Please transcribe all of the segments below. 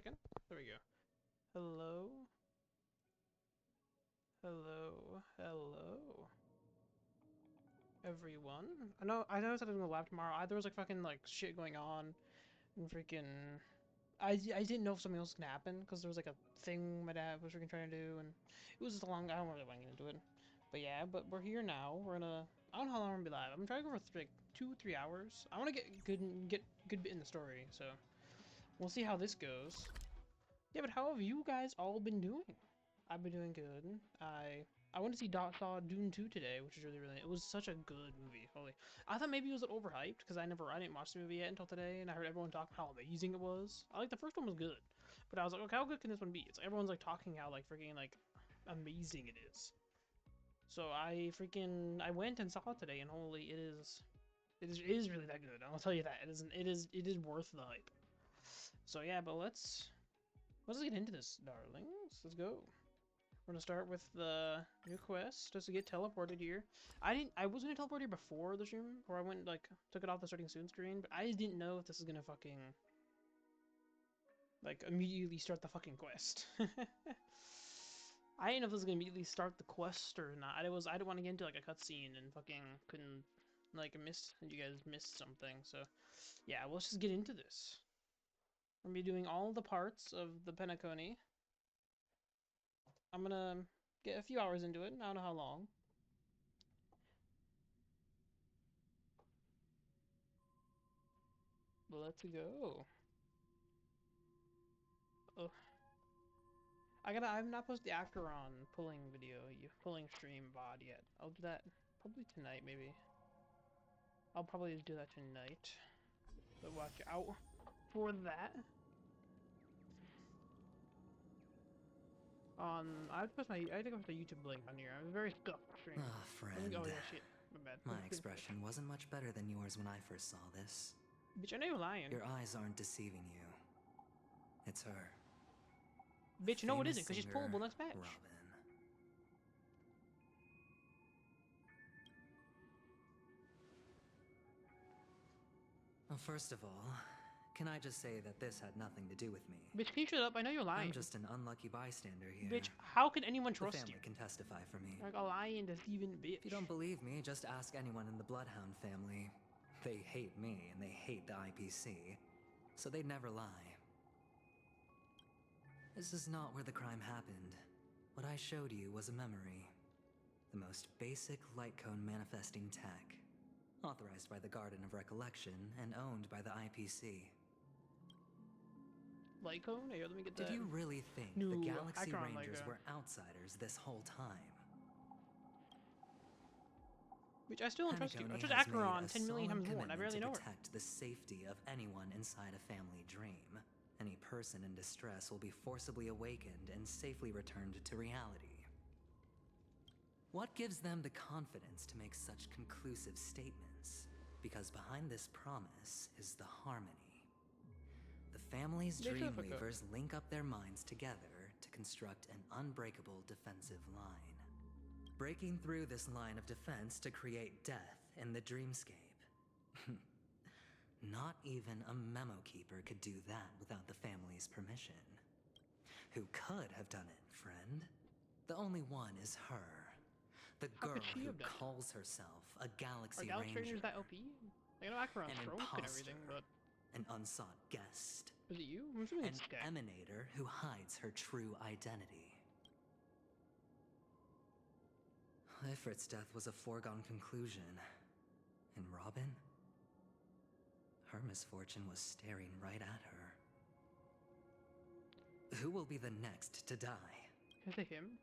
second. There we go. Hello. Hello. Hello. Everyone. I know I said I was gonna live tomorrow. There was like fucking like shit going on and freaking I didn't know if something else was gonna happen because there was like a thing my dad was freaking trying to do and it was just a long I don't really want to get into it. But yeah, but we're here now. We're gonna I don't know how long I'm gonna be live. I'm trying to go for like 2-3 hours. I wanna get good bit in the story, so we'll see how this goes. Yeah, but how have you guys all been doing? I've been doing good. I went to see saw Dune 2 today, which is really it was such a good movie. Holy, I thought maybe it was overhyped because I didn't watch the movie yet until today, and I heard everyone talk how amazing it was. I like the first one was good, but I was like, okay, how good can this one be? It's like everyone's like talking how like freaking like amazing it is. So I went and saw it today, and holy, it is really that good. I'll tell you that it is worth the hype. So yeah, but let's get into this, darlings. Let's go. We're gonna start with the new quest just to get teleported here. I was gonna teleport here before the stream, or I went like took it off the starting soon screen, but I didn't know if this is gonna fucking like immediately start the fucking quest. I didn't know if this was gonna immediately start the quest or not. I didn't want to get into like a cutscene and fucking couldn't like miss you guys missed something. So yeah, well, let's just get into this. I'm gonna be doing all the parts of the Penacony. I'm gonna get a few hours into it. I don't know how long. Let's go. Oh, I've not posted the Acheron pulling video, pulling stream VOD yet. I'll do that probably tonight, maybe. I'll probably do that tonight. So watch out for that. I think I put a YouTube link on here. I was very scuffed stream. Ah, friend. Oh yeah, shit. My bad. My expression wasn't much better than yours when I first saw this. Bitch, I know you're lying. Your eyes aren't deceiving you. It's her. Bitch, no it Famous isn't, because she's singer, pullable next match. Robin. Well, first of all, can I just say that this had nothing to do with me? Bitch, can you shut up? I know you're lying. I'm just an unlucky bystander here. Bitch, how can anyone The trust family you? can testify for me. Like a lying, deceiving bitch. If you don't believe me, just ask anyone in the Bloodhound family. They hate me and they hate the IPC, so they'd never lie. This is not where the crime happened. What I showed you was a memory. The most basic light cone manifesting tech. Authorized by the Garden of Recollection and owned by the IPC. Lycone? Here, let me get that. Did you really think New the Galaxy Acheron Rangers Lycone. were outsiders this whole time? Bitch, I still don't trust you. I Penacony trust has made Acheron a 10 million solemn times more, and I commitment barely to know her. protect the safety of anyone inside a family dream. Any person in distress will be forcibly awakened and safely returned to reality. What gives them the confidence to make such conclusive statements? Because behind this promise is the harmony. The family's Dreamweavers link up their minds together to construct an unbreakable defensive line. Breaking through this line of defense to create death in the dreamscape. Not even a memo keeper could do that without the family's permission. Who could have done it, friend? The only one is her. The girl who calls herself a Galaxy Ranger. Rangers that OP? I know Acheron's An stroke and imposter, everything, but an unsought guest. is it you? I'm assuming An it's this guy. emanator who hides her true identity. Ifrit's death was a foregone conclusion. And Robin? Her misfortune was staring right at her. Who will be the next to die? Is it him?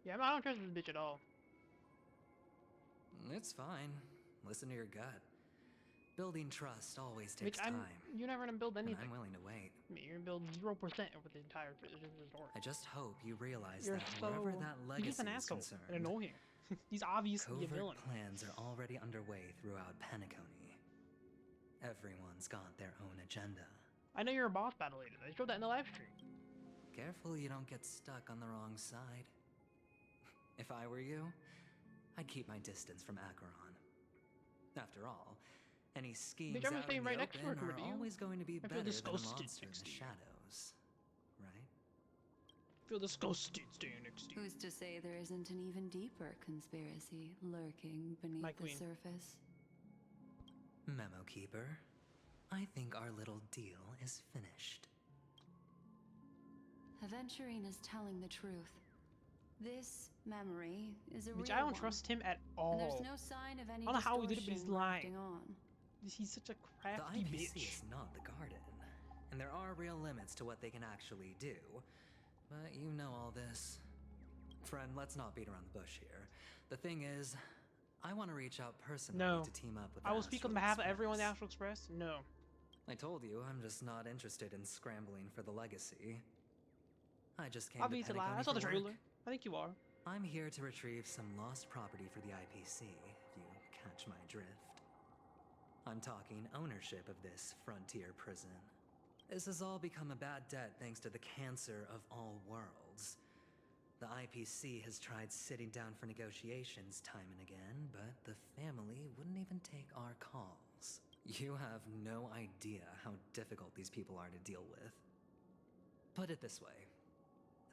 Yeah, I don't trust this bitch at all. It's fine. Listen to your gut. Building trust always takes Bitch, time. you're never gonna build And anything. I'm willing to wait. You're gonna build 0% over the entire resort. I just hope you realize You're that so... wherever that He's legacy just an is asshole concerned, and annoying. He's obviously a villain. covert plans are already underway throughout Penacony. Everyone's got their own agenda. I know you're a boss battle leader. They showed that in the live stream. Careful you don't get stuck on the wrong side. If I were you, I'd keep my distance from Acheron. After all, Any schemes Bitch, I'm out staying in the right next door open to are you. always going to be I better feel than a disgusted monster in next the to you. shadows, right? Feel disgusted staying next to you. Who's to say there isn't an even deeper conspiracy lurking beneath My the queen. surface? Memo Keeper, I think our little deal is finished. Aventurine is telling the truth. This memory is a Bitch, real I don't one, trust him at and there's all. no sign of any I don't know how he did it, but he's distortion lying. grafting on. He's such a The crafty IPC bitch. is not the garden, and there are real limits to what they can actually do. But you know all this. Friend, let's not beat around the bush here. The thing is, I want to reach out personally No. to team up with I the will speak on Astral behalf of everyone in the Express. Astral Express. No. I told you, I'm just not interested in scrambling for the legacy. I just came Obviously, to lie. I Pentagon saw the for trailer. work. I think you are. I'm here to retrieve some lost property for the IPC, if you catch my drift. I'm talking ownership of this frontier prison. This has all become a bad debt thanks to the cancer of all worlds. The IPC has tried sitting down for negotiations time and again, but the family wouldn't even take our calls. You have no idea how difficult these people are to deal with. Put it this way.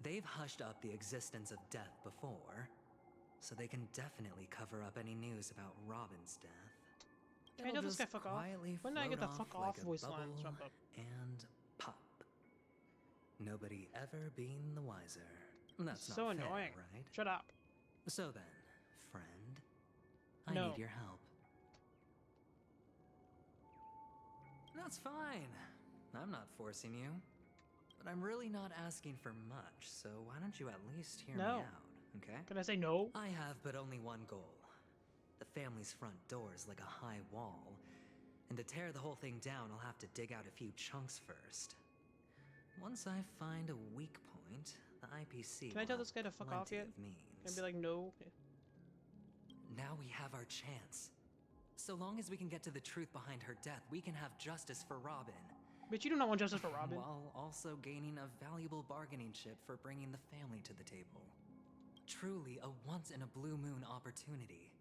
They've hushed up the existence of death before, so they can definitely cover up any news about Robin's death. Can I tell this guy fuck off? When did I get the fuck off voice line? Jump up. And pop. Nobody ever being the wiser. That's So not fair, annoying. right? Shut up. So then, friend, I No. need your help. That's fine. I'm not forcing you. But I'm really not asking for much, so why don't you at least hear me No. out, okay? Can I say no? I have but only one goal. The family's front door is like a high wall, and to tear the whole thing down, I'll have to dig out a few chunks first. Once I find a weak point, the IPC Can I will tell have this guy to fuck off plenty yet? of means. Can I be like no? Okay. Now we have our chance. So long as we can get to the truth behind her death, we can have justice for Robin. Bitch, you do not want justice for Robin. While also gaining a valuable bargaining chip for bringing the family to the table. Truly a once-in-a-blue-moon opportunity.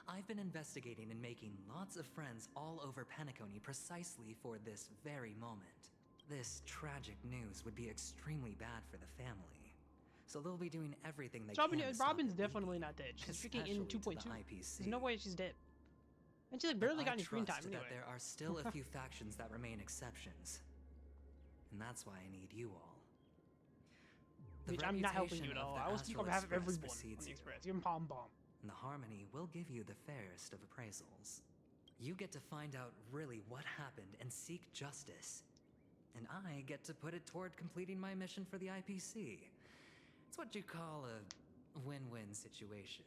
I've been investigating and making lots of friends all over Penacony precisely for this very moment. This tragic news would be extremely bad for the family. So they'll be doing everything they can to stop Robin's it definitely leaking, not dead. She's freaking especially in to 2.2. the IPC. There's no way she's dead. And she's like barely got any screen time I anyway. trust that there are still a few factions that remain exceptions. And that's why I need you all. The Bitch, I'm not helping you reputation at all. the I will speak on Astral behalf of Express everyone on precedes the you, Express. Even Palm Bomb. and the Harmony will give you the fairest of appraisals. You get to find out really what happened and seek justice. And I get to put it toward completing my mission for the IPC. It's what you call a win-win situation.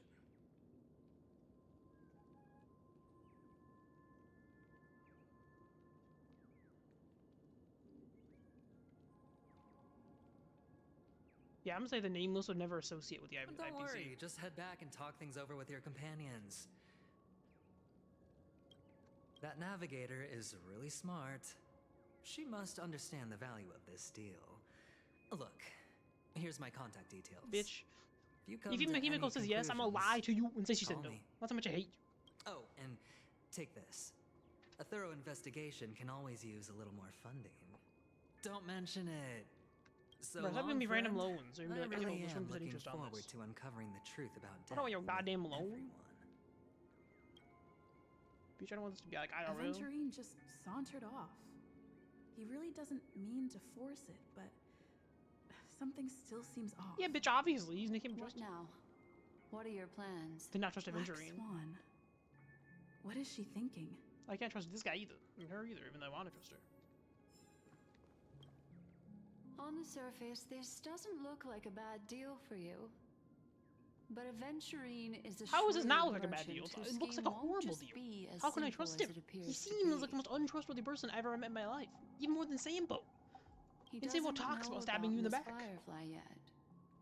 Yeah, I'm gonna say the Nameless would never associate with the But don't IPC. worry, just head back and talk things over with your companions. That navigator is really smart. She must understand the value of this deal. Look, here's my contact details. Bitch. If you come If to even any Himiko says yes, I'm gonna conclusions, lie to you and say she said call no. me. Not so much I hate you. Oh, and take this. A thorough investigation can always use a little more funding. Don't mention it. So Bro, stop long, giving me random friend. loans. Or you're I gonna be like, really hey, am there's 1% looking interest on forward this. to uncovering the truth about I death. don't want your with goddamn loan. everyone. Bitch, I don't want this to be like IRL. Aventurine just sauntered off. He really doesn't mean to force it, but something still seems off. Yeah, bitch, obviously. He's Nick What now? What are your plans? Did not trust Black Aventurine. Swan. What is she thinking? I can't trust this guy either. I mean, her either, even though I want to trust her. On the surface, this doesn't look like a bad deal for you. But Aventurine is a How does this not shrewd look like a bad deal? merchant whose It looks like scheme a won't horrible just deal. be as How can I simple trust as him? it appears He to seems like the be. most untrustworthy person I've ever met in my life. Even more than Sambo. He And Sambo doesn't talks know about stabbing you in the Miss back. Firefly yet.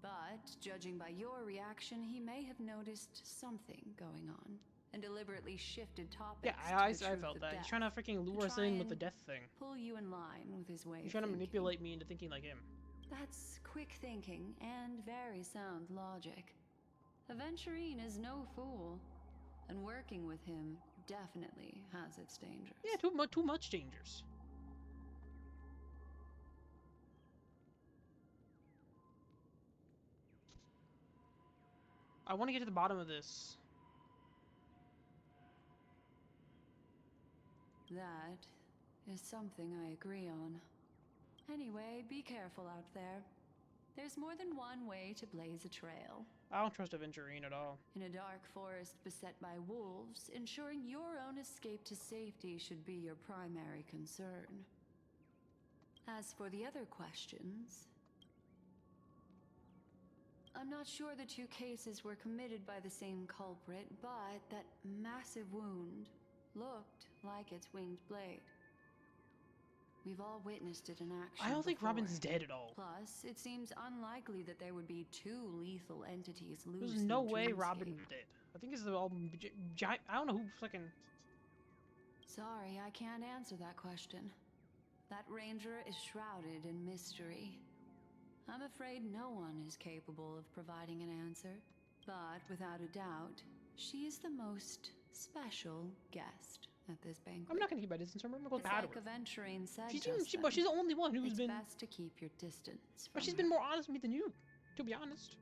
But, judging by your reaction, he may have noticed something going on and deliberately shifted topics. Yeah, to I the truth felt of that. death, He's trying to freaking lure us try in with the and death thing. pull you in line with his way He's of trying to thinking. manipulate me into thinking like him. That's quick thinking and very sound logic. Aventurine is no fool, and working with him definitely has its dangers. Yeah, too much dangers. I want to get to the bottom of this. That is something I agree on. Anyway, be careful out there. There's more than one way to blaze a trail. I don't trust Aventurine at all. In a dark forest beset by wolves, ensuring your own escape to safety should be your primary concern. As for the other questions, I'm not sure the two cases were committed by the same culprit, but that massive wound looked like its winged blade. We've all witnessed it in action. I don't think before. Robin's dead at all. Plus, it seems unlikely that there would be two lethal entities loose. There's in no the way dreamscape. Robin's dead. I think it's all giant. I don't know who fucking. Sorry, I can't answer that question. That ranger is shrouded in mystery. I'm afraid no one is capable of providing an answer. But without a doubt, she is the most special guest at this banquet. I'm not gonna keep my distance. I'm gonna go It's bad like with her. Aventurine said She's just but she's then. the only one who's It's been. best to keep your distance. But from she's her. been more honest with me than you, to be honest.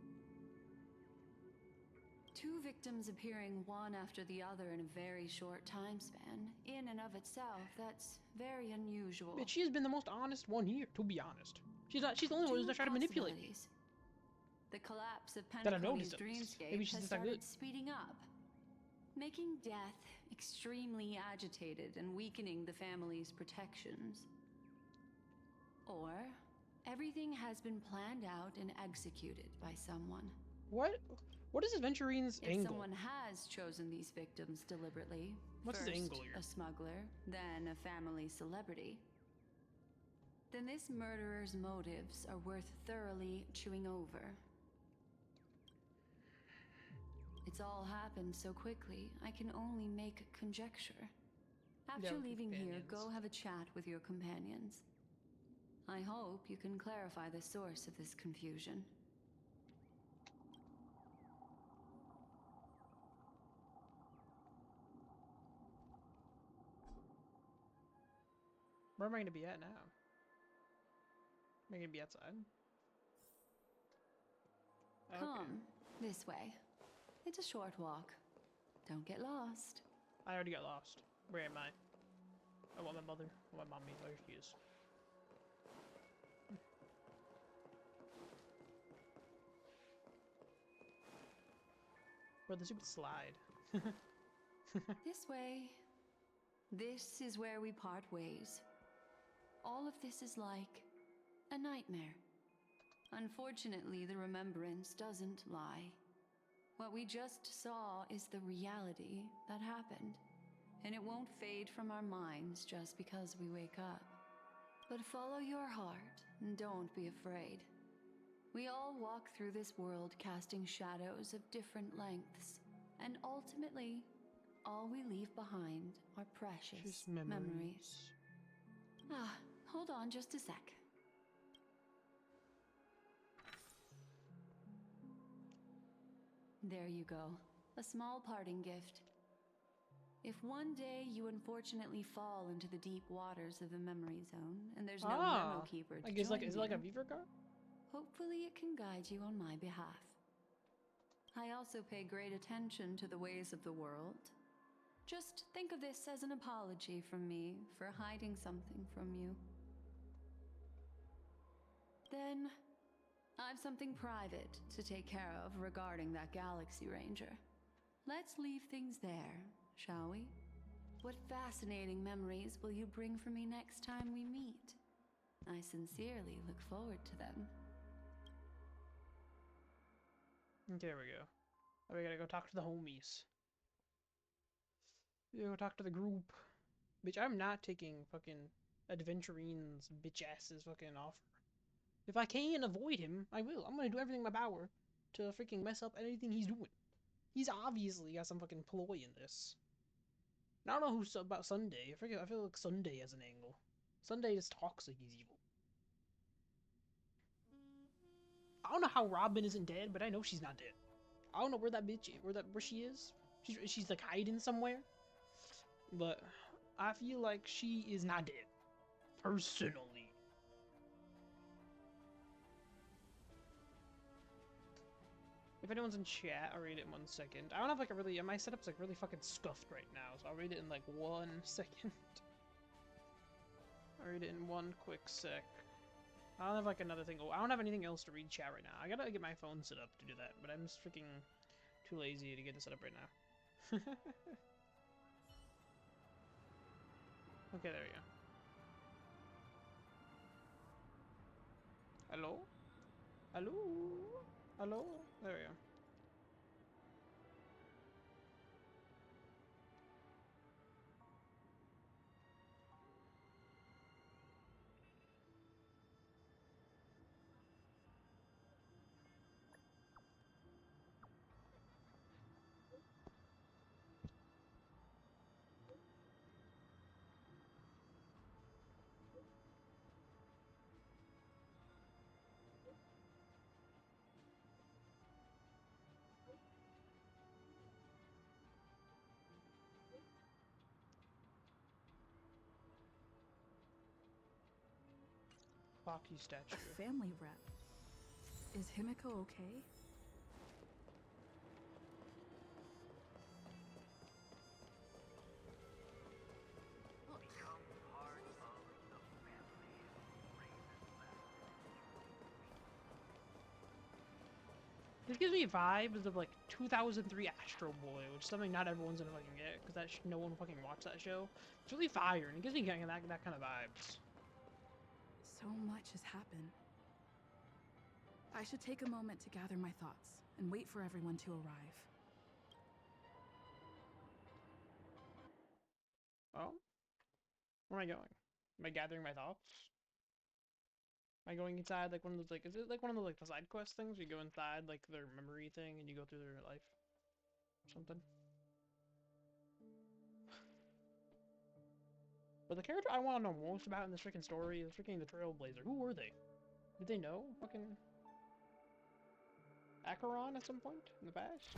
Two victims appearing one after the other in a very short time span, in and of itself, that's very unusual. But she has been the most honest one here, to be honest. She's not. She's the only one who's not trying to manipulate me. Possibilities. The collapse of That I've Penacony's noticed at least. dreamscape Maybe she's has just that started good. speeding up, making death extremely agitated and weakening the family's protections. Or everything has been planned out and executed by someone. What? What is Aventurine's If angle? someone has chosen these victims deliberately, What's his first angle here? a smuggler, then a family celebrity, then this murderer's motives are worth thoroughly chewing over. It's all happened so quickly, I can only make conjecture. After with leaving here, companions. go have a chat with your companions. I hope you can clarify the source of this confusion. Where am I gonna be at now? Am I gonna be outside? Okay. Come, this way. It's a short walk. Don't get lost. I already got lost. Where am I? I want my mother. I want mommy. There she is. Bro, the stupid slide. This way. This is where we part ways. All of this is like a nightmare. Unfortunately, the remembrance doesn't lie. What we just saw is the reality that happened, and it won't fade from our minds just because we wake up. But follow your heart and don't be afraid. We all walk through this world casting shadows of different lengths, and ultimately, all we leave behind are precious Just memories. Ah, hold on just a sec. There you go. A small parting gift. If one day you unfortunately fall into the deep waters of the memory zone and there's no memo keeper to Like, is join it like a you, beaver car? hopefully it can guide you on my behalf. I also pay great attention to the ways of the world. Just think of this as an apology from me for hiding something from you. Then, I've something private to take care of regarding that Galaxy Ranger. Let's leave things there, shall we? What fascinating memories will you bring for me next time we meet? I sincerely look forward to them. There we go. Oh, we gotta go talk to the homies. We gotta go talk to the group. Bitch, I'm not taking fucking Adventurine's bitch ass's fucking offer. If I can avoid him, I will. I'm gonna do everything in my power to freaking mess up anything he's doing. He's obviously got some fucking ploy in this. And I don't know who's about Sunday. I feel like Sunday has an angle. Sunday just talks like he's evil. I don't know how Robin isn't dead, but I know she's not dead. I don't know where that bitch, where she is. She's like hiding somewhere. but I feel like she is not dead. Personally. If anyone's in chat, I'll read it in 1 second. I don't have like a really, my setup's like really fucking scuffed right now, so I'll read it in like 1 second. I'll read it in 1 quick sec. I don't have like another thing. Oh, I don't have anything else to read chat right now. I gotta get my phone set up to do that, but I'm just freaking too lazy to get it set up right now. Okay, there we go. Hello? Hello? Hello? There we go. Baki A statue. family rep. Is Himiko okay? This gives me vibes of like 2003 Astro Boy, which is something not everyone's gonna fucking get, because that no one fucking watched that show. It's really fire, and it gives me that kind of vibes. So much has happened. I should take a moment to gather my thoughts and wait for everyone to arrive. Oh? Where am I going? Am I gathering my thoughts? Am I going inside like one of those, like, is it like one of those like the side quest things where you go inside like their memory thing and you go through their life? Something? But the character I want to know most about in this freaking story is freaking the Trailblazer. Who were they? Did they know fucking Acheron at some point in the past?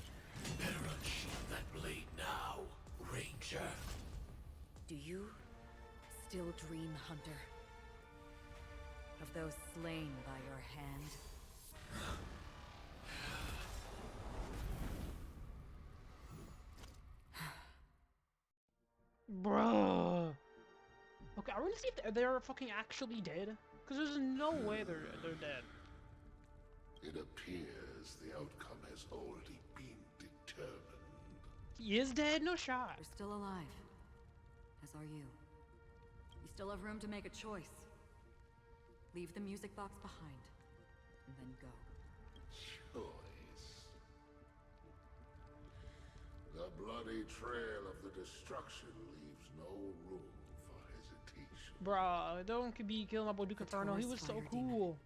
Better unsheath that blade now, Ranger. Do you still dream, Hunter? Of those slain by your hand? Bruh. Okay, I want to see if they're fucking actually dead. Because there's no way they're dead. It appears the outcome has already been determined. He is dead? No shot. You're still alive. As are you. You still have room to make a choice. Leave the music box behind, and then go. Choice. The bloody trail of the destruction leaves no room for hesitation. Bruh, don't be killing my boy Duke Inferno. He was so Taurus Fire cool.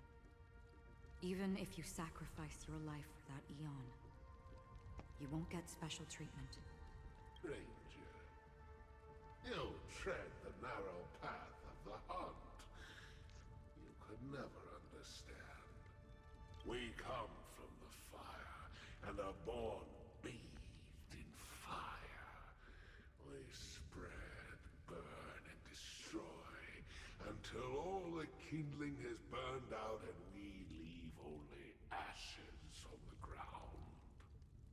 Even if you sacrifice your life for that Eon, you won't get special treatment. Ranger, you tread the narrow path of the hunt. You could never understand. We come from the fire and are born bathed in fire. We spread, burn, and destroy until all the kindling has burned out and we leave only ashes on the ground.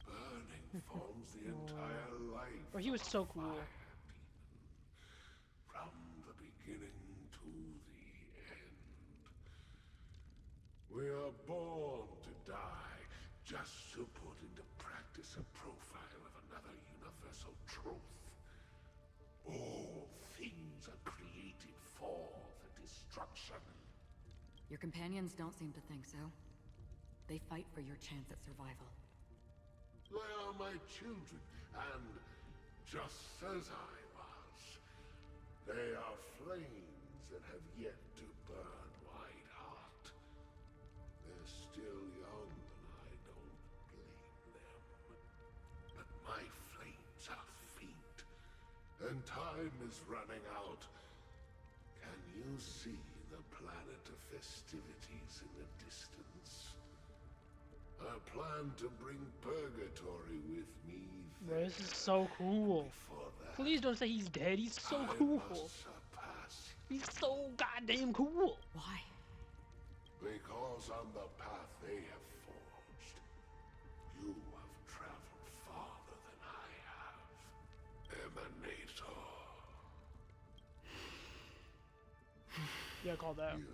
Burning forms the entire life. Bro, he was so cool. Fire demon. From the beginning to the end. We are born to die just to put into practice a profile of another universal truth. All things are created for the destruction. Your companions don't seem to think so. They fight for your chance at survival. They are my children, and just as I was, they are flames that have yet to burn white hot. They're still young, and I don't blame them. But my flames are faint, and time is running out. Can you see the planet of festivities in the distance? I plan to bring Purgatory with me. Bro, this is so cool. Before that, Please don't say he's dead. He's so I cool. must surpass He's so goddamn cool. Why? because on the path they have forged, you have traveled farther than I have. Emanator. Yeah, call that. You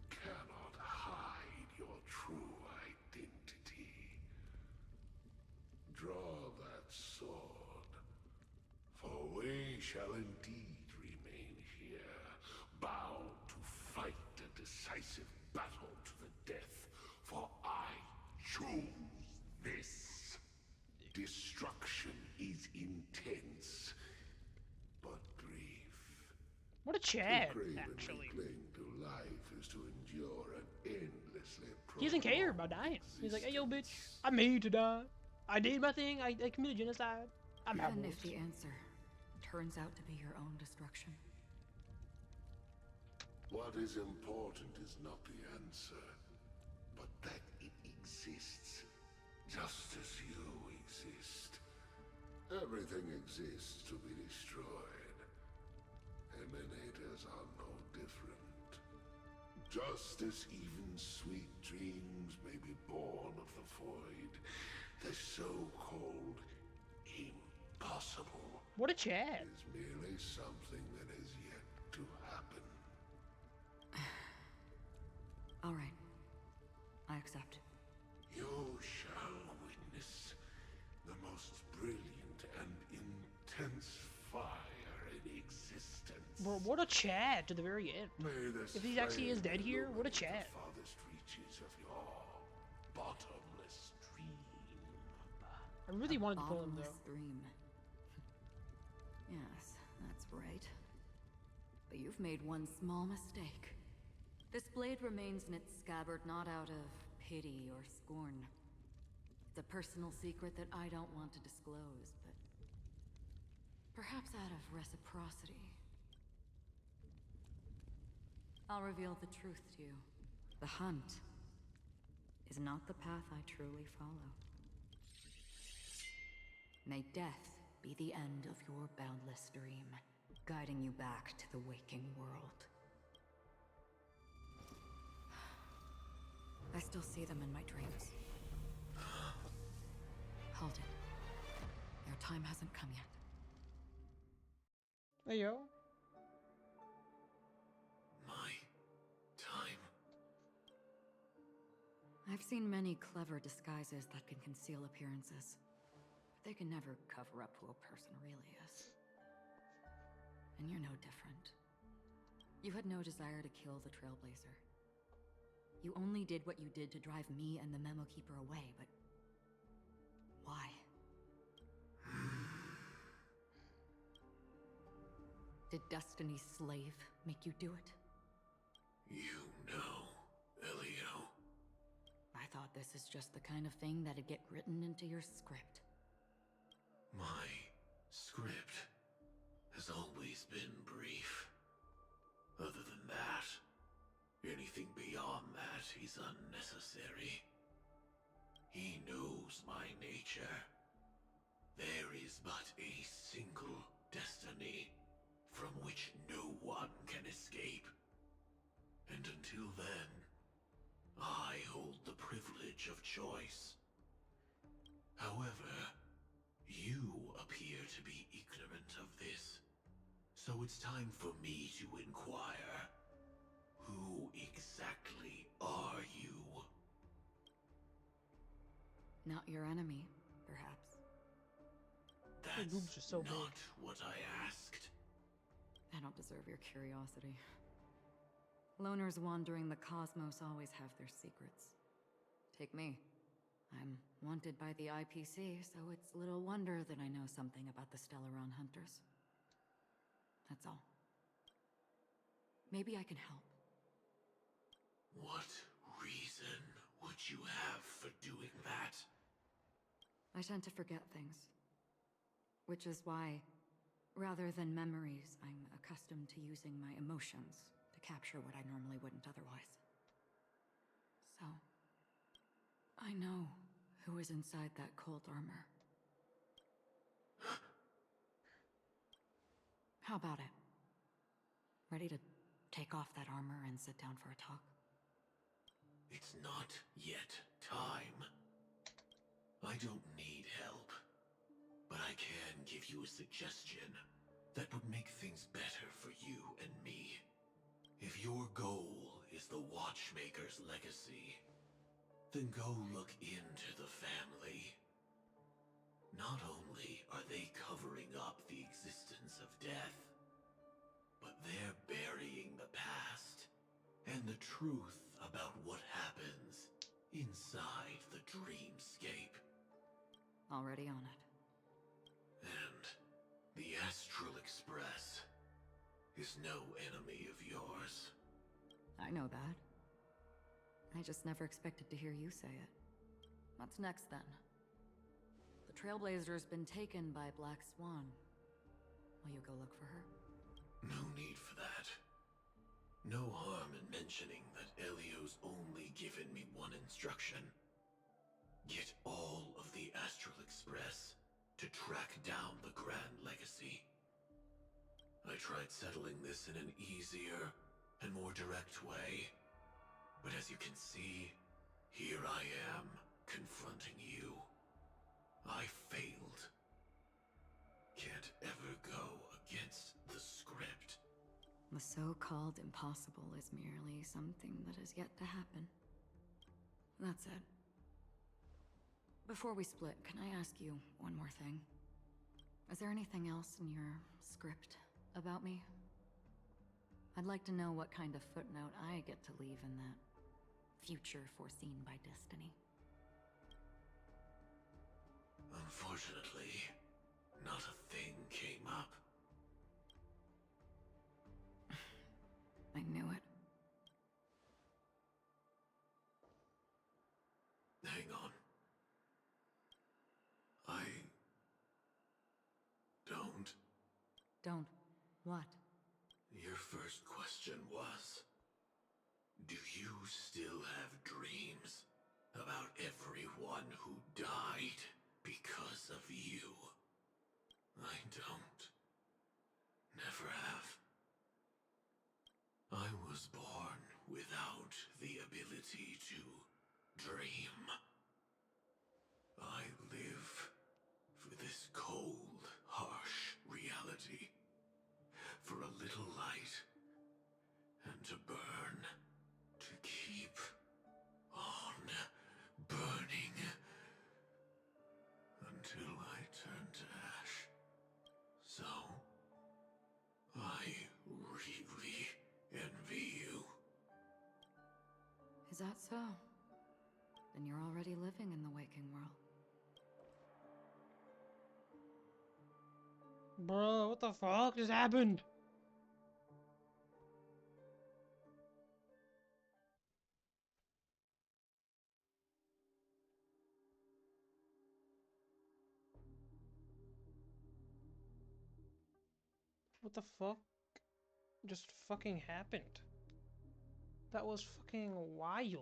cannot hide your true identity. Draw that sword, for we shall indeed remain here, bound to fight a decisive battle to the death, for I choose this. Destruction is intense, but brief. What a Chad, To cravenly actually. cling to life is to endure an endlessly He doesn't care about dying. He's like, hey, yo, bitch, I made to die. I did my thing. I committed genocide. I'm out. Even if the answer turns out to be your own destruction. What is important is not the answer, but that it exists, just as you exist. Everything exists to be destroyed. Emanators are no different. Just as even sweet dreams may be born of the void, the so-called impossible What a Chad. is merely something that is yet to happen. All right. I accept. You shall witness the most brilliant and intense fire in existence. Bro, what a Chad to the very end. May this If he actually is flame dead here, what a illuminate Chad. the farthest reaches of your bottomless dream. I really wanted to pull him, Bottomless though. dream. Yes, that's right. But you've made one small mistake. This blade remains in its scabbard not out of pity or scorn. It's a personal secret that I don't want to disclose, but perhaps out of reciprocity. I'll reveal the truth to you. The hunt is not the path I truly follow. May death be the end of your boundless dream, guiding you back to the waking world. I still see them in my dreams. Hold it. Your time hasn't come yet. Hey, yo. My time. I've seen many clever disguises that can conceal appearances. But they can never cover up who a person really is. And you're no different. You had no desire to kill the Trailblazer. You only did what you did to drive me and the Memo Keeper away, but... why? Did Destiny's slave make you do it? You know, Elio. I thought this is just the kind of thing that'd get written into your script. My script has always been brief. Other than that, anything beyond that is unnecessary. He knows my nature. There is but a single destiny from which no one can escape. And until then, I hold the privilege of choice. However, you appear to be ignorant of this, so it's time for me to inquire. Who exactly are you? Not your enemy, perhaps. That's boobs are so big. not what I asked. I don't deserve your curiosity. Loners wandering the cosmos always have their secrets. Take me. I'm wanted by the IPC, so it's little wonder that I know something about the Stellaron Hunters. That's all. Maybe I can help. What reason would you have for doing that? I tend to forget things. Which is why, rather than memories, I'm accustomed to using my emotions to capture what I normally wouldn't otherwise. So, I know Who is inside that cold armor? How about it? Ready to take off that armor and sit down for a talk? It's not yet time. I don't need help, but I can give you a suggestion that would make things better for you and me. If your goal is the Watchmaker's legacy, then go look into the family. Not only are they covering up the existence of death, but they're burying the past and the truth about what happens inside the dreamscape. Already on it. And the Astral Express is no enemy of yours. I know that. I just never expected to hear you say it. What's next, then? The Trailblazer's been taken by Black Swan. Will you go look for her? No need for that. No harm in mentioning that Elio's only given me one instruction. Get all of the Astral Express to track down the Grand Legacy. I tried settling this in an easier and more direct way, but as you can see, here I am, confronting you. I failed. Can't ever go against the script. The so-called impossible is merely something that has yet to happen. That's it. Before we split, can I ask you one more thing? Is there anything else in your script about me? I'd like to know what kind of footnote I get to leave in that future foreseen by destiny. Unfortunately, not a thing came up. I knew it. Hang on. I don't. Don't. What? Your first question was, do you still have dreams about everyone who died because of you? I don't. Never have. I was born without the ability to dream. I live for this cold, harsh reality. For a little light, and to burn, to keep on burning, until I turn to ash. So, I really envy you. Is that so? Then you're already living in the waking world. Bro, what the fuck just happened? What the fuck just fucking happened? That was fucking wild.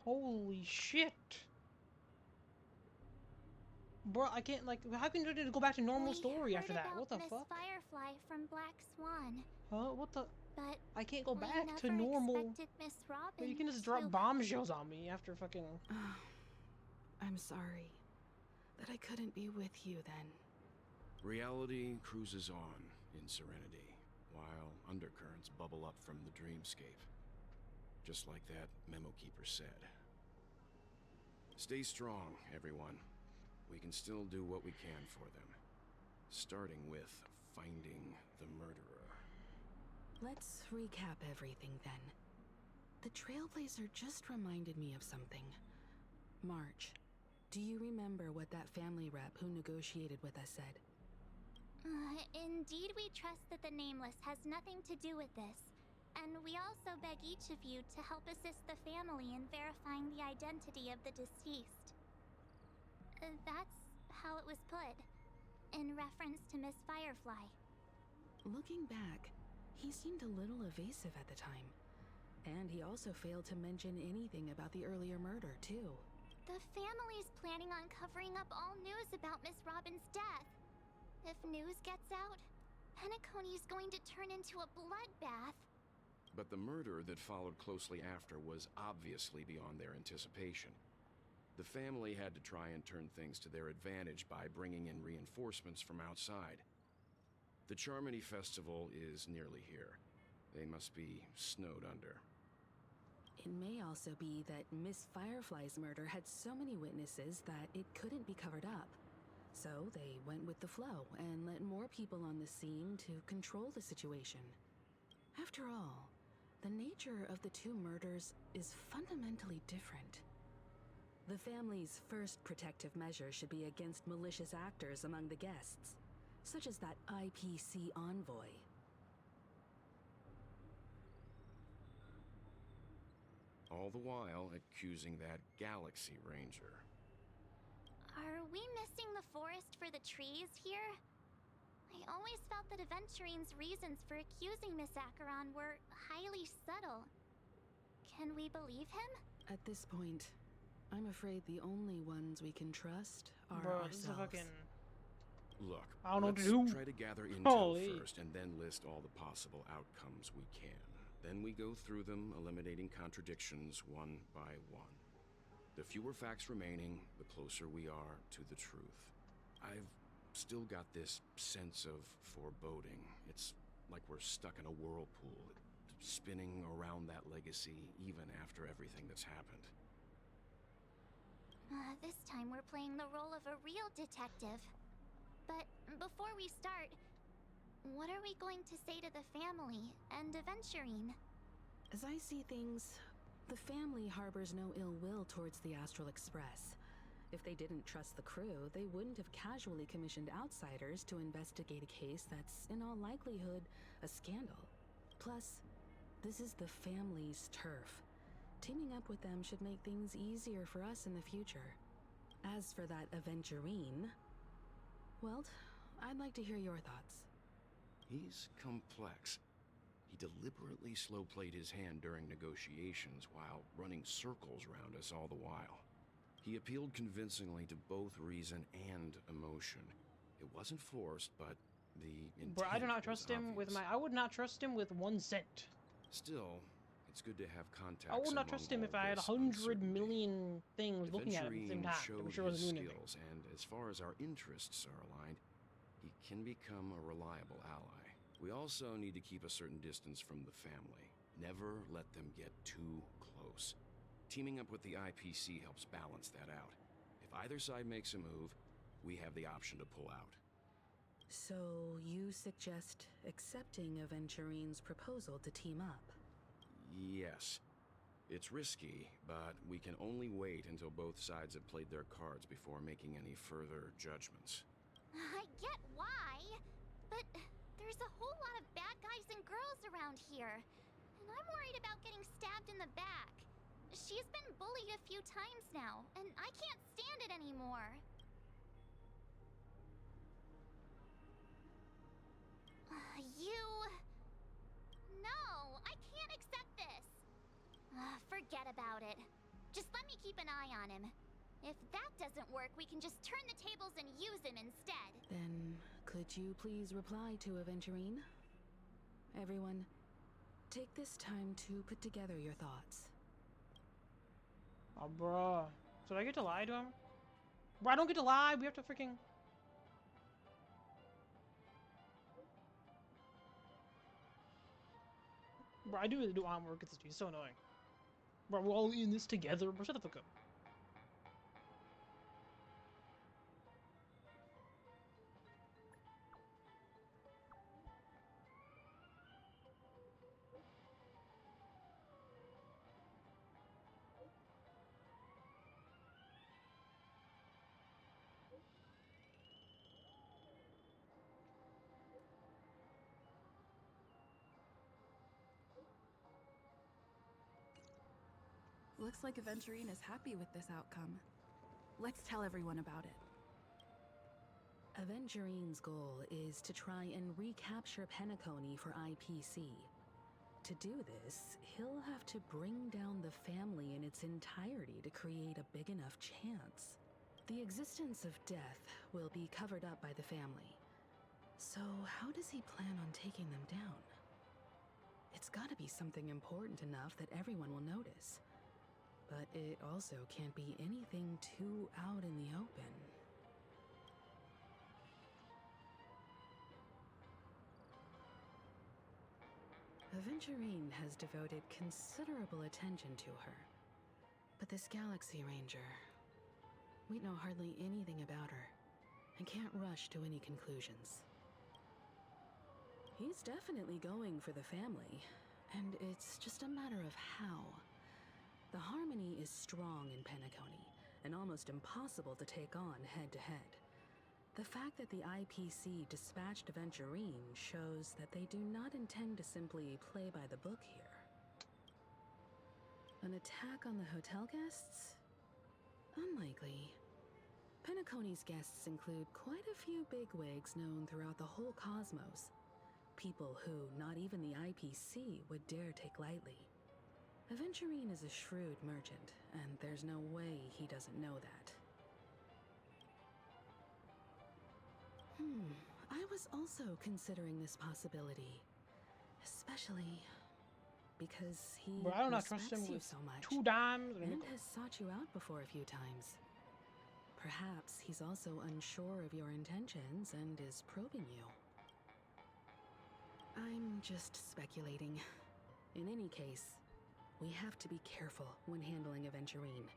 Holy shit. Bro, I can't, like, how can you go back to normal story after that? What the Miss fuck? Firefly from Black Swan, Huh? What the? but I can't go we back to never normal. expected Miss Robin But you can just drop to... bombshells on me after fucking. I'm sorry that I couldn't be with you then. Reality cruises on in serenity, while undercurrents bubble up from the dreamscape. Just like that memo keeper said. Stay strong, everyone. We can still do what we can for them. Starting with finding the murderer. Let's recap everything then. The Trailblazer just reminded me of something. March, do you remember what that family rep who negotiated with us said? Indeed, we trust that the Nameless has nothing to do with this. And we also beg each of you to help assist the family in verifying the identity of the deceased. That's how it was put, in reference to Miss Firefly. Looking back, he seemed a little evasive at the time. And he also failed to mention anything about the earlier murder, too. The family's planning on covering up all news about Miss Robin's death. If news gets out, Penacony's going to turn into a bloodbath. But the murder that followed closely after was obviously beyond their anticipation. The family had to try and turn things to their advantage by bringing in reinforcements from outside. The Charmony Festival is nearly here. They must be snowed under. It may also be that Miss Firefly's murder had so many witnesses that it couldn't be covered up. So they went with the flow and let more people on the scene to control the situation. After all, the nature of the two murders is fundamentally different. The family's first protective measure should be against malicious actors among the guests, such as that IPC envoy. All the while accusing that Galaxy Ranger. Are we missing the forest for the trees here? I always felt that Aventurine's reasons for accusing Miss Acheron were highly subtle. Can we believe him? At this point, I'm afraid the only ones we can trust are Bro, this is a ourselves. fucking... Look, I don't know what to let's do. try to gather intel Holy. first and then list all the possible outcomes we can. Then we go through them, eliminating contradictions one by one. The fewer facts remaining, the closer we are to the truth. I've still got this sense of foreboding. It's like we're stuck in a whirlpool, spinning around that legacy even after everything that's happened. This time we're playing the role of a real detective. But before we start, what are we going to say to the family and Aventurine? As I see things, the family harbors no ill will towards the Astral Express. If they didn't trust the crew, they wouldn't have casually commissioned outsiders to investigate a case that's, in all likelihood, a scandal. Plus, this is the family's turf. Teaming up with them should make things easier for us in the future. As for that Aventurine, well, I'd like to hear your thoughts. He's complex. He deliberately slow-played his hand during negotiations while running circles around us all the while. He appealed convincingly to both reason and emotion. It wasn't forced, but the intent Bro, I do not was trust him with obvious. my... I would not trust him with 1 cent. Still, it's good to have contacts. I would not among trust him all if I had this 100 uncertainty. million things looking at him at the same Aventurine time. showed I'm sure his wasn't doing anything. skills, and as far as our interests are aligned, he can become a reliable ally. We also need to keep a certain distance from the family. Never let them get too close. Teaming up with the IPC helps balance that out. If either side makes a move, we have the option to pull out. So, you suggest accepting Aventurine's proposal to team up? Yes. It's risky, but we can only wait until both sides have played their cards before making any further judgments. I get why, but there's a whole lot of bad guys and girls around here, and I'm worried about getting stabbed in the back. She's been bullied a few times now, and I can't stand it anymore. No, I can't accept this. Forget about it. Just let me keep an eye on him. If that doesn't work, we can just turn the tables and use him instead. Then, could you please reply to Aventurine? Everyone, take this time to put together your thoughts. Oh, bruh. So do I get to lie to him? Bro, I don't get to lie. We have to freaking... Bro, I do really do want work at this dude. It's so annoying. Bro, we're all in this together. Bro, shut the fuck up. Looks like Aventurine is happy with this outcome. Let's tell everyone about it. Aventurine's goal is to try and recapture Penacony for IPC. To do this, he'll have to bring down the family in its entirety to create a big enough chance. The existence of death will be covered up by the family. So how does he plan on taking them down? It's gotta be something important enough that everyone will notice. But it also can't be anything too out in the open. Aventurine has devoted considerable attention to her. But this Galaxy Ranger, we know hardly anything about her, and can't rush to any conclusions. He's definitely going for the family, and it's just a matter of how. The harmony is strong in Penacony, and almost impossible to take on head-to-head. The fact that the IPC dispatched Aventurine shows that they do not intend to simply play by the book here. An attack on the hotel guests? Unlikely. Penacony's guests include quite a few bigwigs known throughout the whole cosmos. People who not even the IPC would dare take lightly. Aventurine is a shrewd merchant, and there's no way he doesn't know that. I was also considering this possibility. Especially because he Bro, I do not respects trust him you with so much 2 dimes and a and nickel. has sought you out before a few times. Perhaps he's also unsure of your intentions and is probing you. I'm just speculating. In any case, we have to be careful when handling Aventurine.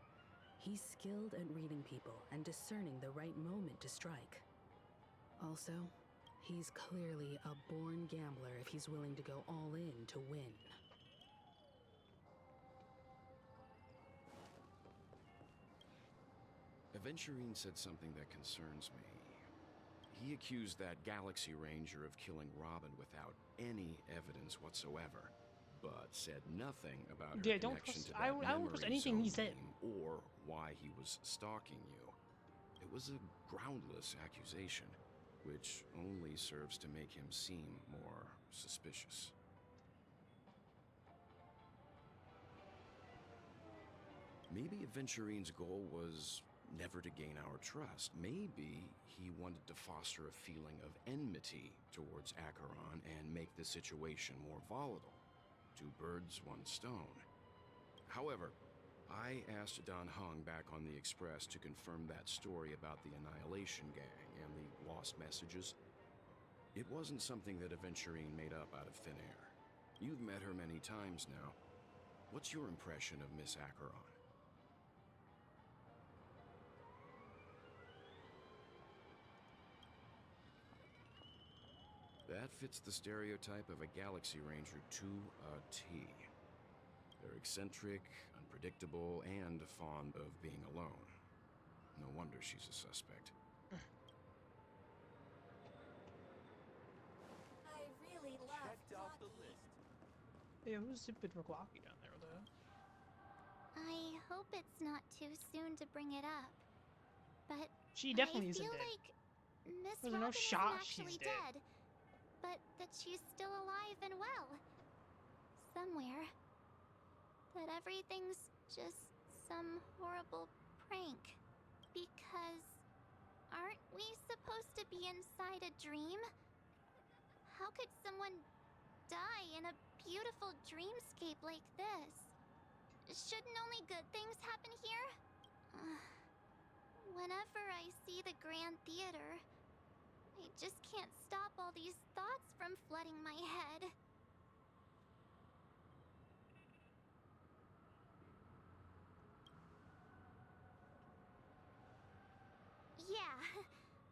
He's skilled at reading people and discerning the right moment to strike. Also, he's clearly a born gambler if he's willing to go all in to win. Aventurine said something that concerns me. He accused that Galaxy Ranger of killing Robin without any evidence whatsoever, but said nothing about her Yeah, don't connection trust. to that I won't trust memory anything he zone said. game or why he was stalking you. It was a groundless accusation, which only serves to make him seem more suspicious. Maybe Aventurine's goal was never to gain our trust. Maybe he wanted to foster a feeling of enmity towards Acheron and make the situation more volatile. 2 birds, 1 stone. However, I asked Don Hung back on the Express to confirm that story about the Annihilation Gang and the lost messages. It wasn't something that Aventurine made up out of thin air. You've met her many times now. What's your impression of Miss Acheron? That fits the stereotype of a Galaxy Ranger to a T. They're eccentric, unpredictable, and fond of being alone. No wonder she's a suspect. I really love Yeah, who's Zippid McLaughlin down there, though? I hope it's not too soon to bring it up. But She definitely I isn't feel dead. like Miss There's no Robin shot isn't actually she's dead. dead, but that she's still alive and well. Somewhere. That everything's just some horrible prank. Because aren't we supposed to be inside a dream? How could someone die in a beautiful dreamscape like this? Shouldn't only good things happen here? Whenever I see the Grand Theater, I just can't stop all these thoughts from flooding my head. Yeah,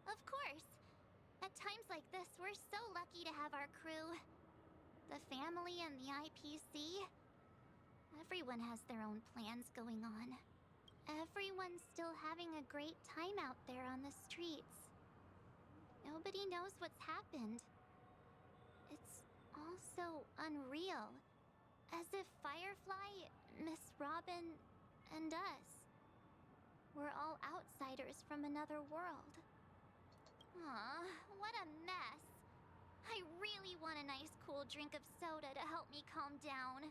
of course. At times like this, we're so lucky to have our crew. The family and the IPC. Everyone has their own plans going on. Everyone's still having a great time out there on the streets. Nobody knows what's happened. It's all so unreal. As if Firefly, Miss Robin, and us were all outsiders from another world. Aw, what a mess. I really want a nice cool drink of soda to help me calm down.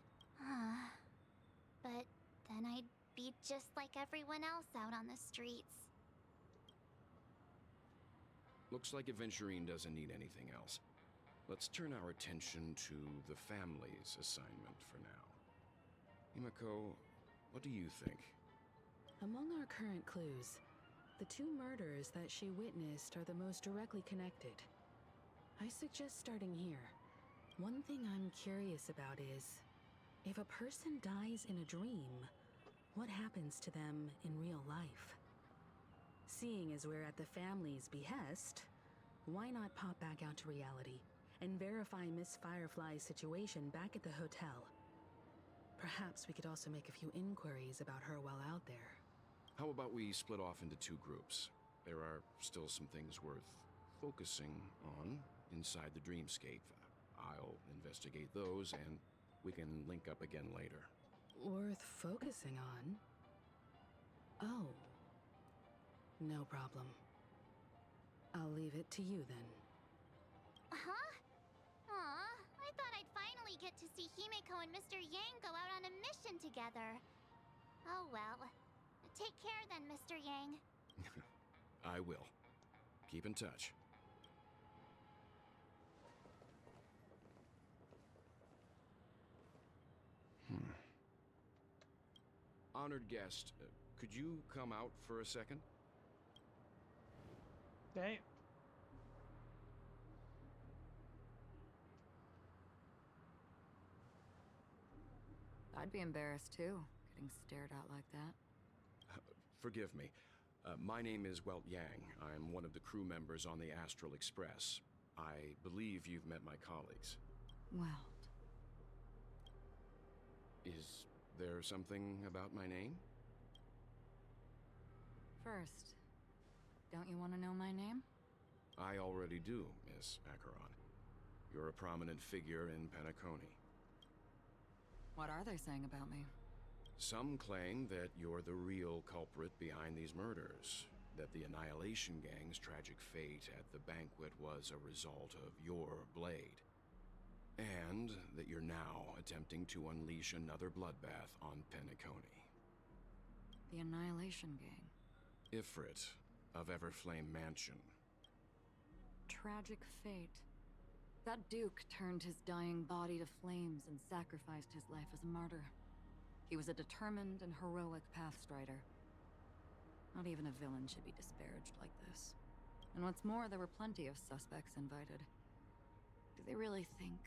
But then I'd be just like everyone else out on the streets. Looks like Aventurine doesn't need anything else. Let's turn our attention to the family's assignment for now. Himeko, what do you think? Among our current clues, the two murders that she witnessed are the most directly connected. I suggest starting here. One thing I'm curious about is, if a person dies in a dream, what happens to them in real life? Seeing as we're at the family's behest, why not pop back out to reality and verify Miss Firefly's situation back at the hotel? Perhaps we could also make a few inquiries about her while out there. How about we split off into two groups? There are still some things worth focusing on inside the dreamscape. I'll investigate those, and we can link up again later. Worth focusing on? Oh. No problem. I'll leave it to you then. Huh? Aw, I thought I'd finally get to see Himeko and Mr. Yang go out on a mission together. Oh well. Take care then, Mr. Yang. I will. Keep in touch. Honored guest, could you come out for a second? Okay. I'd be embarrassed too, getting stared at like that. Forgive me. My name is Welt Yang. I'm one of the crew members on the Astral Express. I believe you've met my colleagues. Well, Is there something about my name? first, don't you want to know my name? I already do, Miss Acheron. You're a prominent figure in Penacony. What are they saying about me? Some claim that you're the real culprit behind these murders, that the Annihilation Gang's tragic fate at the banquet was a result of your blade, and that you're now attempting to unleash another bloodbath on Penacony. The Annihilation Gang. Ifrit of Everflame Mansion. Tragic fate. That Duke turned his dying body to flames and sacrificed his life as a martyr. He was a determined and heroic pathstrider. Not even a villain should be disparaged like this. And what's more, there were plenty of suspects invited. Do they really think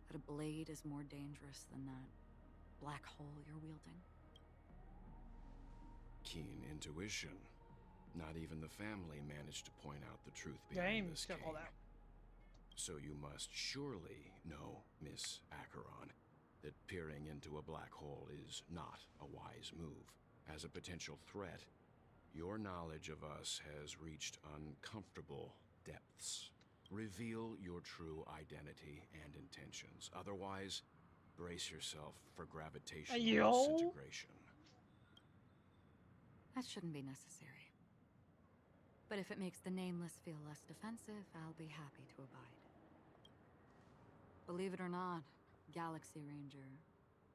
that a blade is more dangerous than that black hole you're wielding? Keen intuition. Not even the family managed to point out the truth behind this got all game. that. So you must surely know, Miss Acheron, that peering into a black hole is not a wise move. As a potential threat, your knowledge of us has reached uncomfortable depths. Reveal your true identity and intentions. Otherwise, brace yourself for gravitational disintegration. That shouldn't be necessary. But if it makes the Nameless feel less defensive, I'll be happy to abide. Believe it or not, Galaxy Ranger,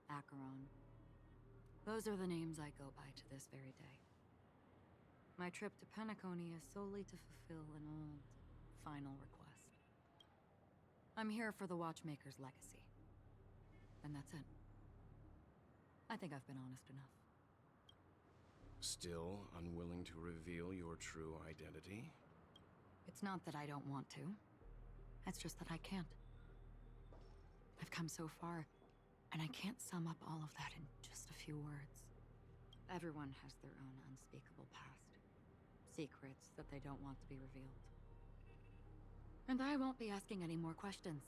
Acheron. Those are the names I go by to this very day. My trip to Penacony is solely to fulfill an old, final request. I'm here for the Watchmaker's legacy. And that's it. I think I've been honest enough. Still unwilling to reveal your true identity? It's not that I don't want to. It's just that I can't. I've come so far, and I can't sum up all of that in just a few words. Everyone has their own unspeakable past. Secrets that they don't want to be revealed. And I won't be asking any more questions,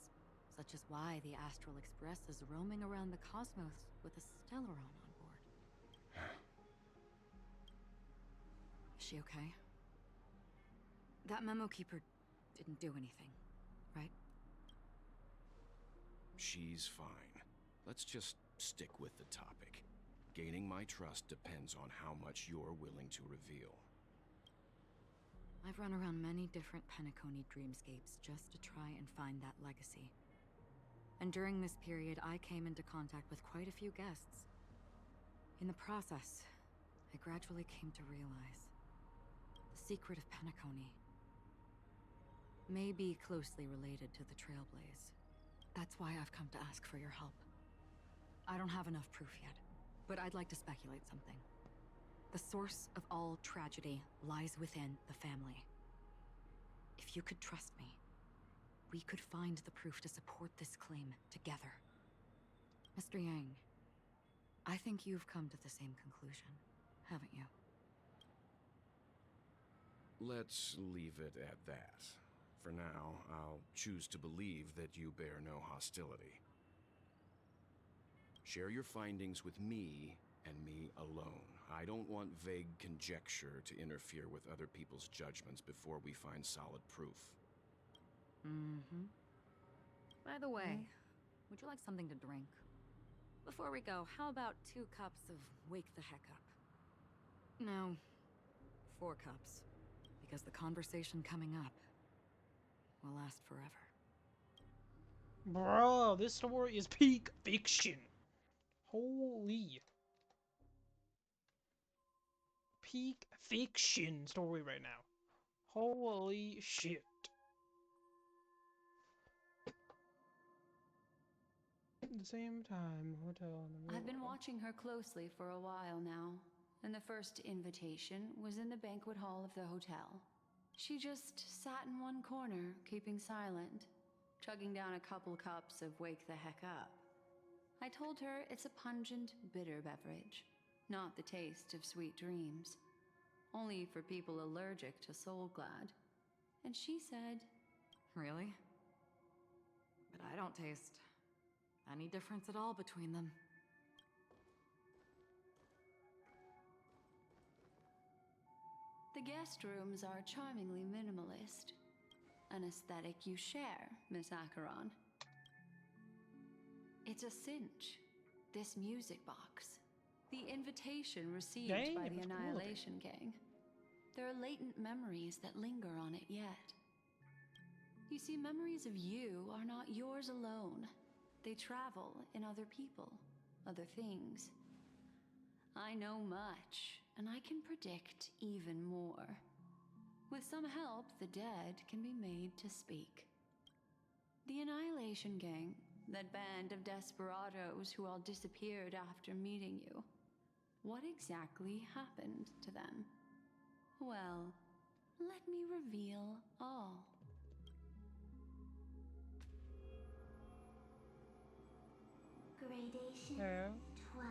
such as why the Astral Express is roaming around the cosmos with a Stellaron on board. Is she okay? That Memo Keeper didn't do anything, right? She's fine. Let's just stick with the topic. Gaining my trust depends on how much you're willing to reveal. I've run around many different Penacony dreamscapes just to try and find that legacy. And during this period, I came into contact with quite a few guests. In the process, I gradually came to realize the secret of Penacony may be closely related to the Trailblaze. That's why I've come to ask for your help. I don't have enough proof yet, but I'd like to speculate something. The source of all tragedy lies within the family. If you could trust me, we could find the proof to support this claim together. Mr. Yang, I think you've come to the same conclusion, haven't you? Let's leave it at that. For now, I'll choose to believe that you bear no hostility. Share your findings with me and me alone. I don't want vague conjecture to interfere with other people's judgments before we find solid proof. By the way, would you like something to drink? Before we go, how about 2 cups of Wake the Heck Up? No, 4 cups. Because the conversation coming up will last forever. Bro, this story is peak fiction. Holy. Peak fiction story right now. Holy shit. At the same time, hotel on the I've been road. watching her closely for a while now, and the first invitation was in the banquet hall of the hotel. She just sat in one corner, keeping silent, chugging down a couple cups of Wake the Heck Up. I told her it's a pungent, bitter beverage, not the taste of sweet dreams. Only for people allergic to Soul Glad. And she said, Really? But I don't taste any difference at all between them. the guest rooms are charmingly minimalist. An aesthetic you share, Miss Acheron. It's a cinch. This music box. The invitation received Dang, by it the was cool. Annihilation Gang. There are latent memories that linger on it yet. You see, memories of you are not yours alone. They travel in other people, other things. I know much, and I can predict even more. With some help, the dead can be made to speak. The Annihilation Gang, that band of desperados who all disappeared after meeting you. What exactly happened to them? Well, let me reveal all. Gradation Yeah. 12.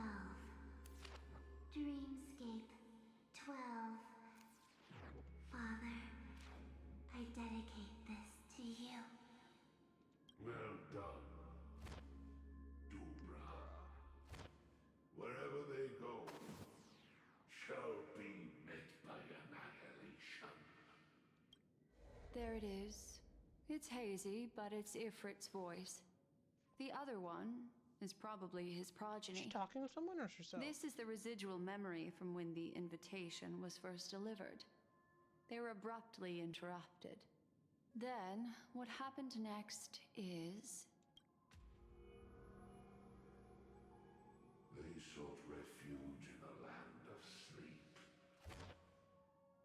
Dreamscape 12. Father, I dedicate this to you. Well done, Dubra. Wherever they go, shall be met by annihilation. There it is. It's hazy, but it's Ifrit's voice. The other one is probably his Is progeny. she talking to someone or herself? This is the residual memory from when the invitation was first delivered. They were abruptly interrupted. Then, what happened next is... They sought refuge in a land of sleep,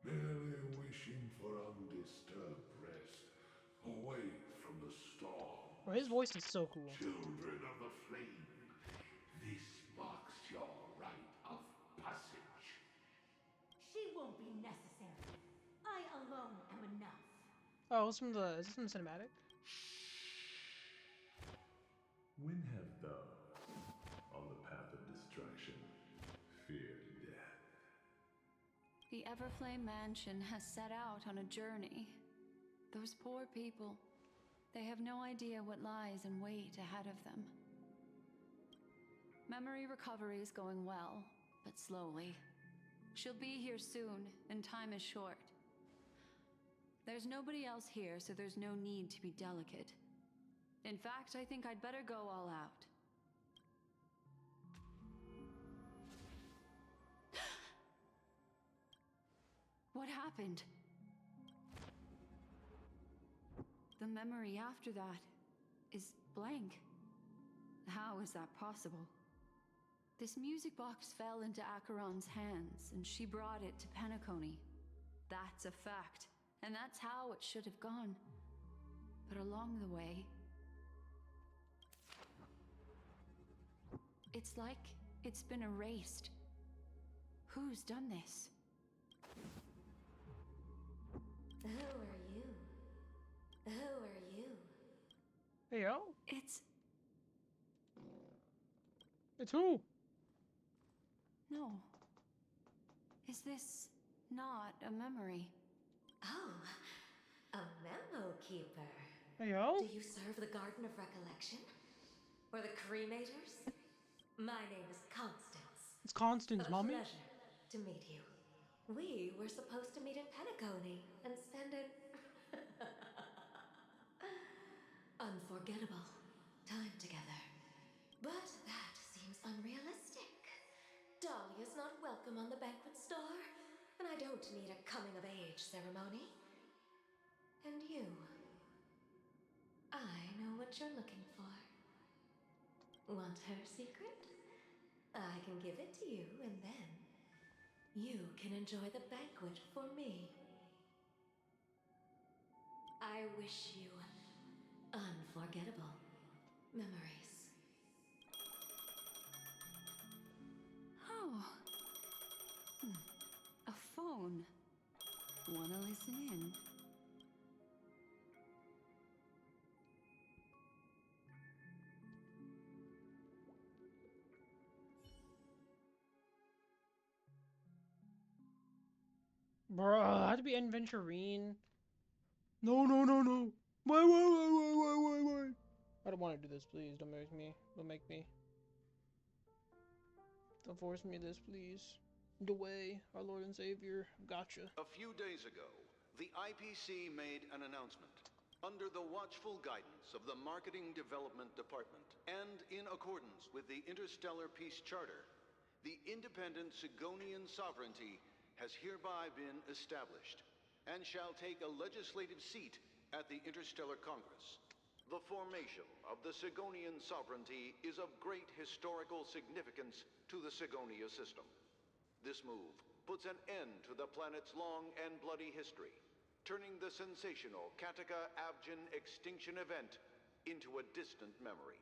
merely wishing for undisturbed rest, away from the storm. Bro, his voice is so cool. Children of the flame, this marks your rite of passage. She won't be necessary. I alone am enough. Oh, it's from the. Is this from the cinematic? When have those on the path of destruction feared death? The Everflame Mansion has set out on a journey. Those poor people, they have no idea what lies in wait ahead of them. Memory recovery is going well, but slowly. She'll be here soon, and time is short. There's nobody else here, so there's no need to be delicate. In fact, I think I'd better go all out. What happened? memory after that is blank. How is that possible? This music box fell into Acheron's hands, and she brought it to Penacony. That's a fact, and that's how it should have gone. But along the way, it's like it's been erased. Who's done this? Who are you? Who are you? Hey, yo. It's who? no. Is this not a memory? Oh, a memo keeper. Hey, yo. Do you serve the Garden of Recollection? Or the Cremators? My name is Constance. It's Constance, A mommy. pleasure to meet you. We were supposed to meet in Penacony and spend an unforgettable time together. But that seems unrealistic. Dahlia's not welcome on the banquet star, and I don't need a coming-of-age ceremony. And you, I know what you're looking for. Want her secret? I can give it to you, and then you can enjoy the banquet for me. I wish you unforgettable memories. Oh. A phone. Wanna listen in? Bruh, I had to be Adventurine. No, no, no, no. Why? I don't want to do this, please. Don't make me. Don't make me. Don't force me this, please. The way, our Lord and Savior. Gotcha. A few days ago, the IPC made an announcement. Under the watchful guidance of the Marketing Development Department, and in accordance with the Interstellar Peace Charter, the independent Sigonian sovereignty has hereby been established, and shall take a legislative seat at the Interstellar Congress. The formation of the Sigonian sovereignty is of great historical significance to the Sigonia system. This move puts an end to the planet's long and bloody history, turning the sensational Kataka-Abjin extinction event into a distant memory.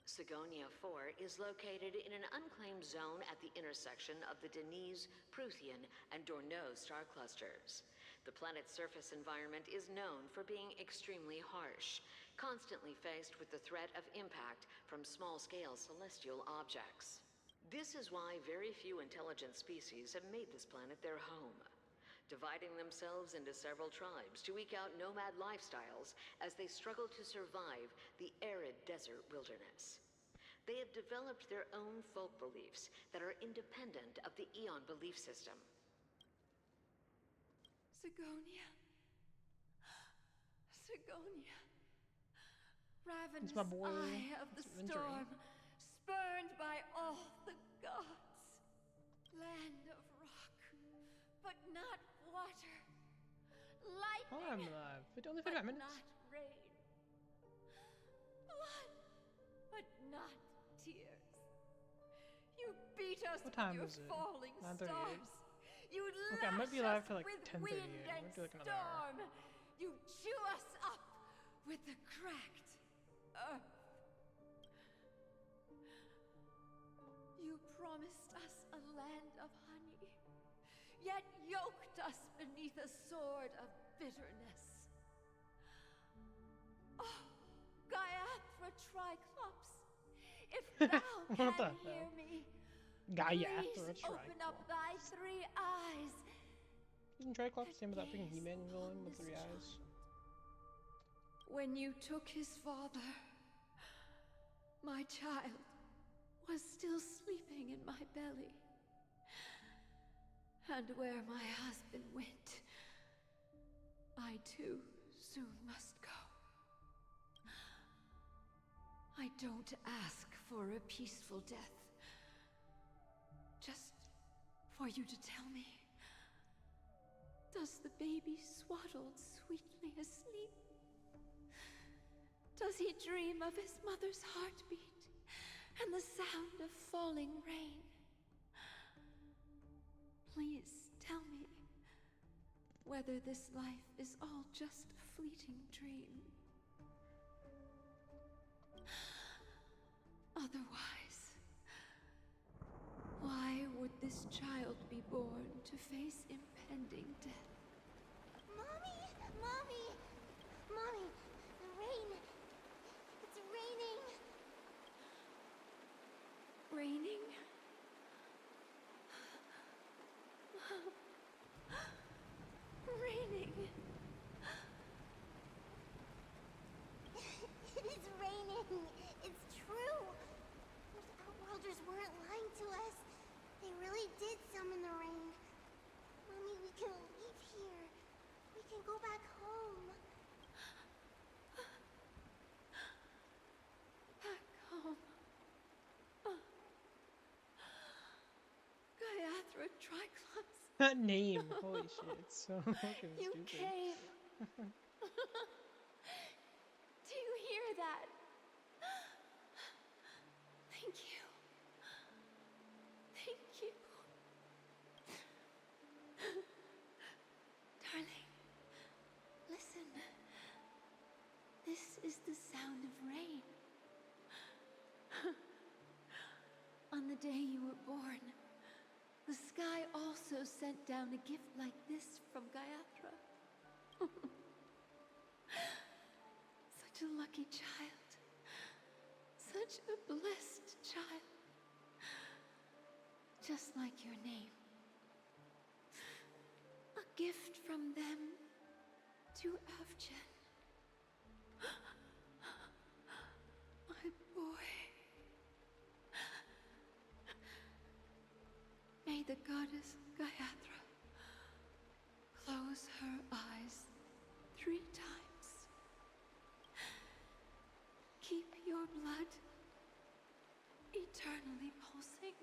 Sigonia 4 is located in an unclaimed zone at the intersection of the Deniz, Prothean, and Dorneau star clusters. The planet's surface environment is known for being extremely harsh, constantly faced with the threat of impact from small-scale celestial objects. This is why very few intelligent species have made this planet their home, dividing themselves into several tribes to eke out nomad lifestyles as they struggle to survive the arid desert wilderness. They have developed their own folk beliefs that are independent of the Aeon belief system. Sigonia. Sigonia. It's Ravenous my boy. eye of the It's Adventurine. storm, spurned by all the gods. Land of rock, but not water. Lightning, Oh, I'm alive. Only 45 minutes. not rain. Blood, but not tears. You beat us What time with your is it? falling 9:38. stars. You Okay, I might be lash alive us till like with 10:38. wind I'm and gonna do like another hour. storm. You chew us up with the cracked earth. You promised us a land of honey, yet yoked us beneath a sword of bitterness. Oh, Gaiathra Triclops, if thou What the can hear hell? me, Gaiathra please open up thy 3 eyes. Isn't Triclops the same as that freaking He-Man villain with 3 eyes? When you took his father, my child was still sleeping in my belly. And where my husband went, I too soon must go. I don't ask for a peaceful death. Just for you to tell me, does the baby swaddled sweetly asleep? Does he dream of his mother's heartbeat and the sound of falling rain? Please tell me whether this life is all just a fleeting dream. Otherwise, why would this child be born to face impending death? Mommy! Mommy! Mommy! The rain! It's raining! Raining? Raining. It is raining! It's true! Those Outworlders weren't lying to us. They really did summon the rain. Mommy, we can leave here. We can go back home. Back home. Gaiathra Triclops. That name, holy shit, it's so fucking You stupid. came. Do you hear that? Thank you. Thank you. Darling, listen. This is the sound of rain. On the day you were born, the sky also sent down a gift like this from Gaiathra. Such a lucky child. Such a blessed child. Just like your name. A gift from them to Avgen. My boy. May the goddess Gaiathra close her eyes 3 times. Keep your blood eternally pulsing.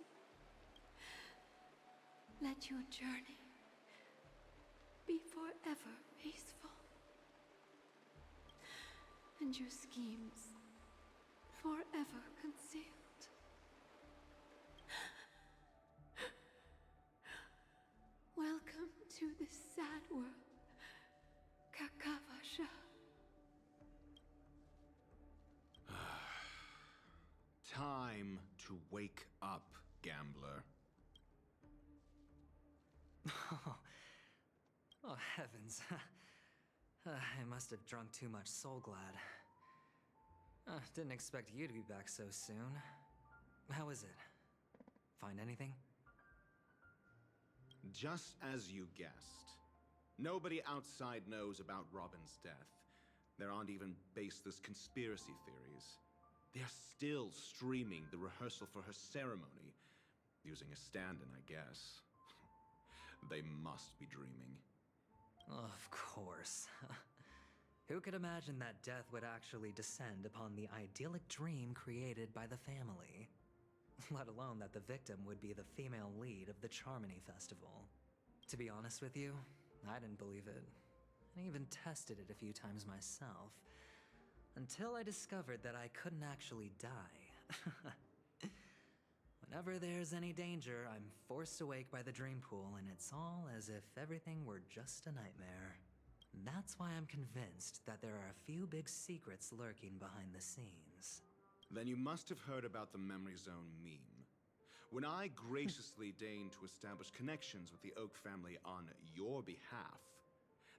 Let your journey be forever peaceful. And your schemes forever concealed. Welcome to this sad world, Kakavasha. Time to wake up, gambler. Oh, heavens. I must have drunk too much Soul Glad. Didn't expect you to be back so soon. How is it? Find anything? Just as you guessed. Nobody outside knows about Robin's death. There aren't even baseless conspiracy theories. They're still streaming the rehearsal for her ceremony, using a stand-in, I guess. They must be dreaming. Of course. Who could imagine that death would actually descend upon the idyllic dream created by the family? Let alone that the victim would be the female lead of the Charmony Festival. To be honest with you, I didn't believe it. I even tested it a few times myself. Until I discovered that I couldn't actually die. Whenever there's any danger, I'm forced awake by the dream pool, and it's all as if everything were just a nightmare. That's why I'm convinced that there are a few big secrets lurking behind the scenes. Then you must have heard about the Memory Zone meme. When I graciously deigned to establish connections with the Oak family on your behalf,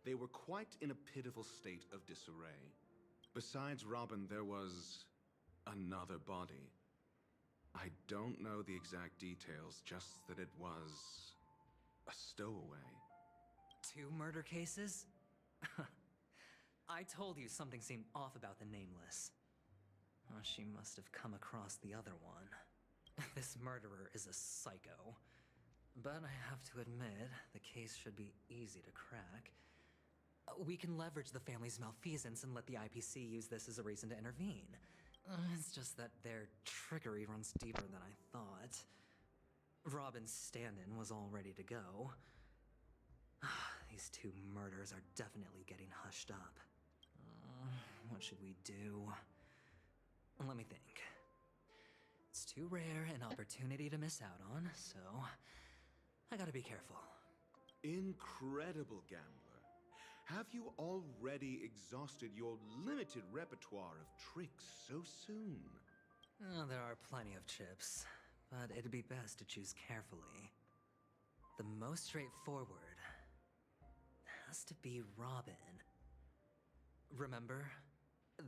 they were quite in a pitiful state of disarray. Besides Robin, there was another body. I don't know the exact details, just that it was a stowaway. 2 murder cases? I told you something seemed off about the Nameless. Oh, she must have come across the other one. This murderer is a psycho. But I have to admit, the case should be easy to crack. We can leverage the family's malfeasance and let the IPC use this as a reason to intervene. It's just that their trickery runs deeper than I thought. Robin's stand-in was all ready to go. These 2 murders are definitely getting hushed up. What should we do? Let me think. It's too rare an opportunity to miss out on, so I gotta be careful. Incredible, Gambler. Have you already exhausted your limited repertoire of tricks so soon? There are plenty of chips, but it'd be best to choose carefully. The most straightforward has to be Robin. Remember?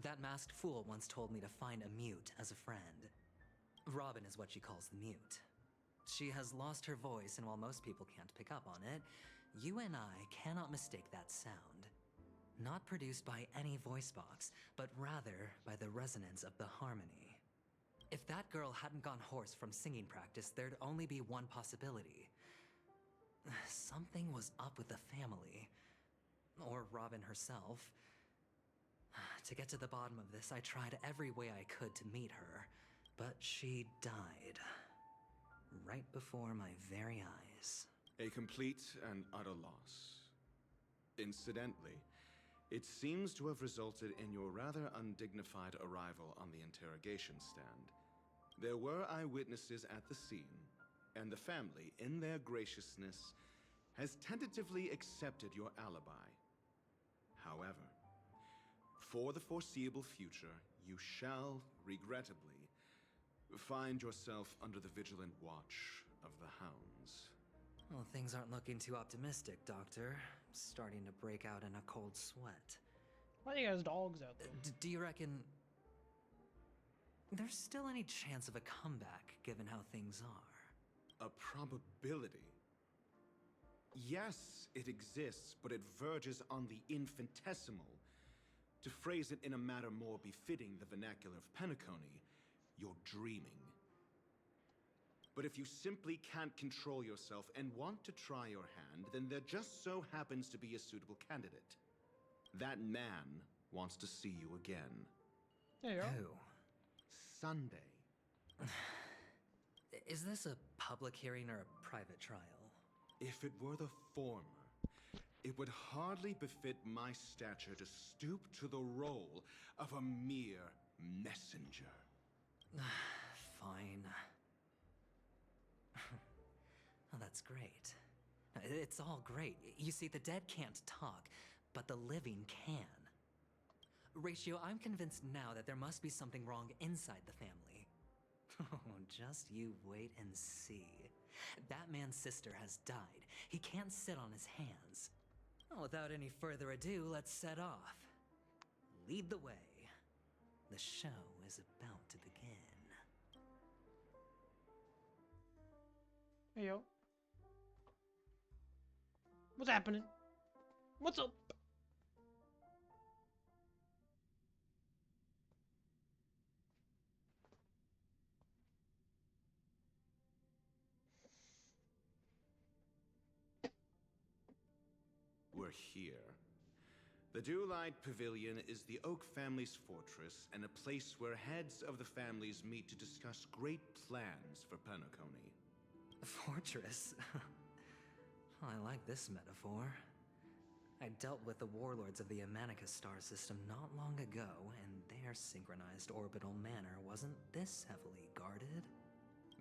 That masked fool once told me to find a mute as a friend. Robin is what she calls the mute. She has lost her voice, and while most people can't pick up on it, you and I cannot mistake that sound. Not produced by any voice box, but rather by the resonance of the harmony. If that girl hadn't gone hoarse from singing practice, there'd only be one possibility. Something was up with the family. Or Robin herself. To get to the bottom of this, I tried every way I could to meet her, but she died. Right before my very eyes. A complete and utter loss. Incidentally, it seems to have resulted in your rather undignified arrival on the interrogation stand. There were eyewitnesses at the scene, and the family, in their graciousness, has tentatively accepted your alibi. However, for the foreseeable future, you shall, regrettably, find yourself under the vigilant watch of the Hounds. Well, things aren't looking too optimistic, Doctor. I'm starting to break out in a cold sweat. Why are you guys dogs out there? Do you reckon there's still any chance of a comeback, given how things are? A probability? Yes, it exists, but it verges on the infinitesimal. To phrase it in a manner more befitting the vernacular of Penacony, you're dreaming. But if you simply can't control yourself and want to try your hand, then there just so happens to be a suitable candidate. That man wants to see you again. There you Who? go. Sunday. Is this a public hearing or a private trial? If it were the former, it would hardly befit my stature to stoop to the role of a mere messenger. Fine. Oh, that's great. It's all great. You see, the dead can't talk, but the living can. Ratio, I'm convinced now that there must be something wrong inside the family. Oh, just you wait and see. That man's sister has died. He can't sit on his hands. Well, without any further ado, let's set off. Lead the way. The show is about to begin. Hey yo. What's happening? What's up? We're here. The Dewlight Pavilion is the Oak family's fortress and a place where heads of the families meet to discuss great plans for Penacony. Fortress? I like this metaphor. I dealt with the warlords of the Amanicus star system not long ago, and their synchronized orbital manor wasn't this heavily guarded.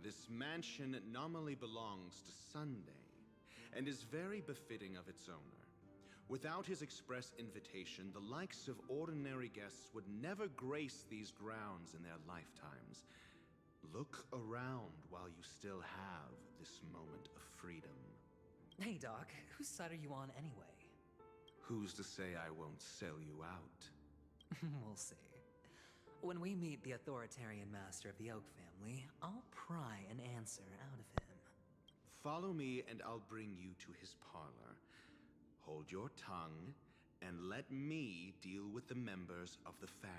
This mansion nominally belongs to Sunday, and is very befitting of its owner. Without his express invitation, the likes of ordinary guests would never grace these grounds in their lifetimes. Look around while you still have this moment of freedom. Hey, Doc, whose side are you on anyway? Who's to say I won't sell you out? We'll see. When we meet the authoritarian master of the Oak family, I'll pry an answer out of him. Follow me and I'll bring you to his parlor. Hold your tongue and let me deal with the members of the family.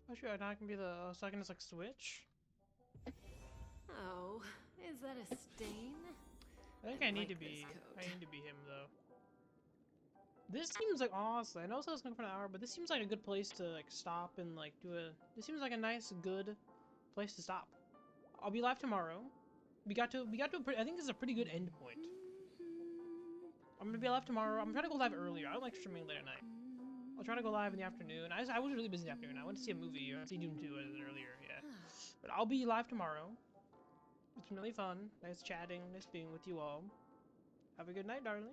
Oh sure, now I can be the second is like switch. Oh, is that a stain? I think I need like to be. this coat. I need to be him though. This seems like honestly, I know it's going for an hour, but this seems like a good place to like stop and like do a. This seems like a nice, good place to stop. I'll be live tomorrow. We got to. I think this is a pretty good end point. I'm gonna be live tomorrow. I'm trying to go live earlier. I don't like streaming late at night. I'll try to go live in the afternoon. I was really busy in the afternoon. I went to see a movie. I went to see Doom 2 earlier. Yeah, but I'll be live tomorrow. It's been really fun. Nice chatting. Nice being with you all. Have a good night, darlings.